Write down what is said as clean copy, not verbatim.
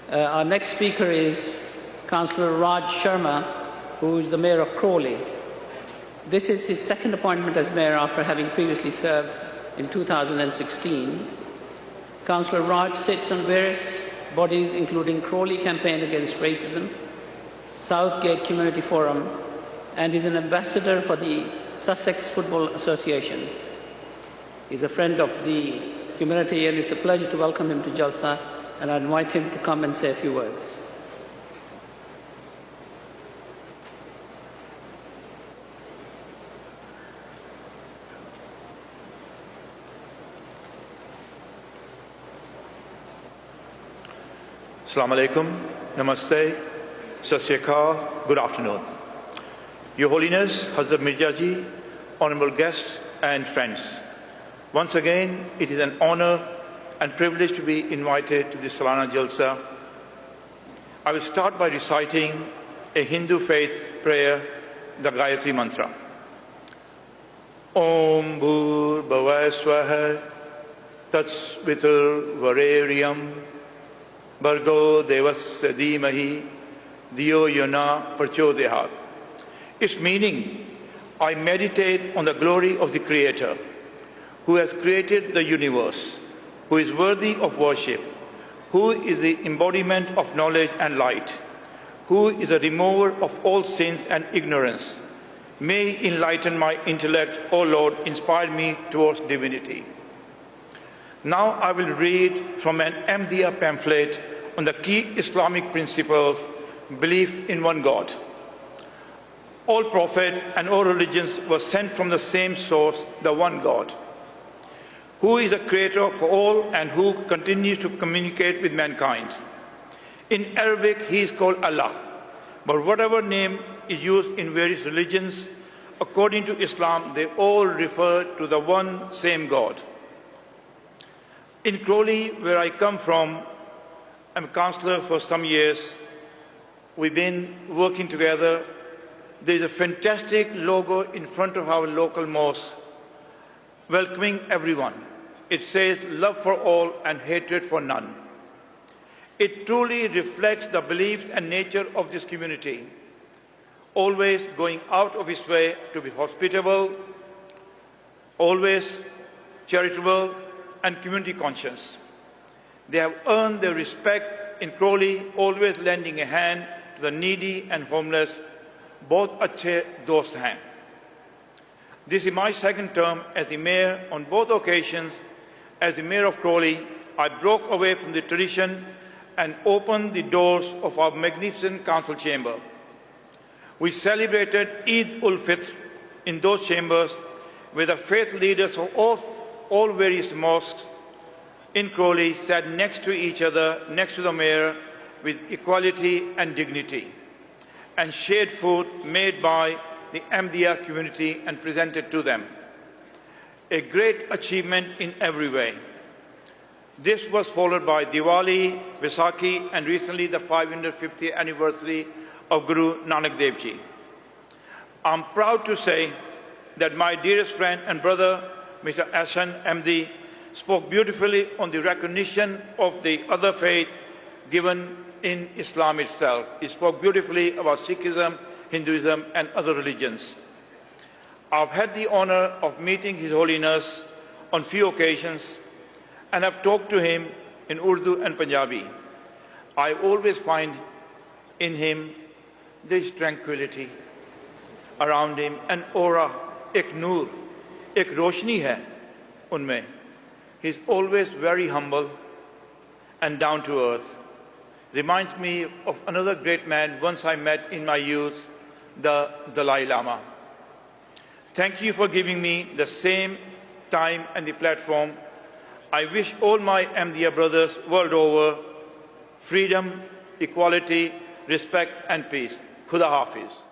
Our next speaker is Councillor Sharma, who is the Mayor of Crawley. This is his second appointment as Mayor after having previously served in 2016. Councillor Raj sits on various bodies including Crawley Campaign Against Racism, Southgate Community Forum, and is an ambassador for the Sussex Football Association. He's a friend of the community and it's a pleasure to welcome him to Jalsa, and I invite him to come and say a few words. Assalamu alaikum, namaste, sat sri akal, good afternoon. Your Holiness, Hazrat Mirzaji, honorable guests and friends. Once again, it is an honor and privilege to be invited to the Salana Jalsa. I will start by reciting a Hindu faith prayer, the Gayatri Mantra. Om Bhur Bhava Swaha Tats Vitur Vareriam Bhargo Devasya Dhimahi Diyo Yona Prachodyahat. Its meaning, I meditate on the glory of the Creator, who has created the universe, who is worthy of worship, who is the embodiment of knowledge and light, who is the remover of all sins and ignorance. May enlighten my intellect, O Lord, inspire me towards divinity. Now I will read from an Ahmadiyya pamphlet on the key Islamic principles, belief in one God. All prophets and all religions were sent from the same source, the one God, who is the creator of all and who continues to communicate with mankind. In Arabic, he is called Allah, but whatever name is used in various religions, according to Islam, they all refer to the one same God. In Crawley, where I come from, I'm a councillor for some years. We've been working together. There's a fantastic logo in front of our local mosque, welcoming everyone. It says love for all and hatred for none. It truly reflects the beliefs and nature of this community, always going out of its way to be hospitable, always charitable and community conscious. They have earned their respect in Crawley, always lending a hand to the needy and homeless. Both अच्छे दोस्त हैं. This is my second term as the mayor. On both occasions, as the mayor of Crawley, I broke away from the tradition and opened the doors of our magnificent council chamber. We celebrated Eid ul-Fitr in those chambers where the faith leaders of all various mosques in Crawley sat next to each other, next to the mayor, with equality and dignity, and shared food made by the Ahmadiyya community and presented to them. A great achievement in every way. This was followed by Diwali, Vaisakhi, and recently the 550th anniversary of Guru Nanak Dev Ji. I'm proud to say that my dearest friend and brother, Mr. Ahsan Ahmadi, spoke beautifully on the recognition of the other faith given in Islam itself. He spoke beautifully about Sikhism, Hinduism, and other religions. I've had the honor of meeting His Holiness on few occasions and have talked to him in Urdu and Punjabi. I always find in him this tranquility around him, an aura, ek noor, ek roshni hai unme. He's always very humble and down to earth. Reminds me of another great man once I met in my youth, the Dalai Lama. Thank you for giving me the same time and the platform. I wish all my Ahmadiyya brothers world over freedom, equality, respect and peace. Khuda Hafiz.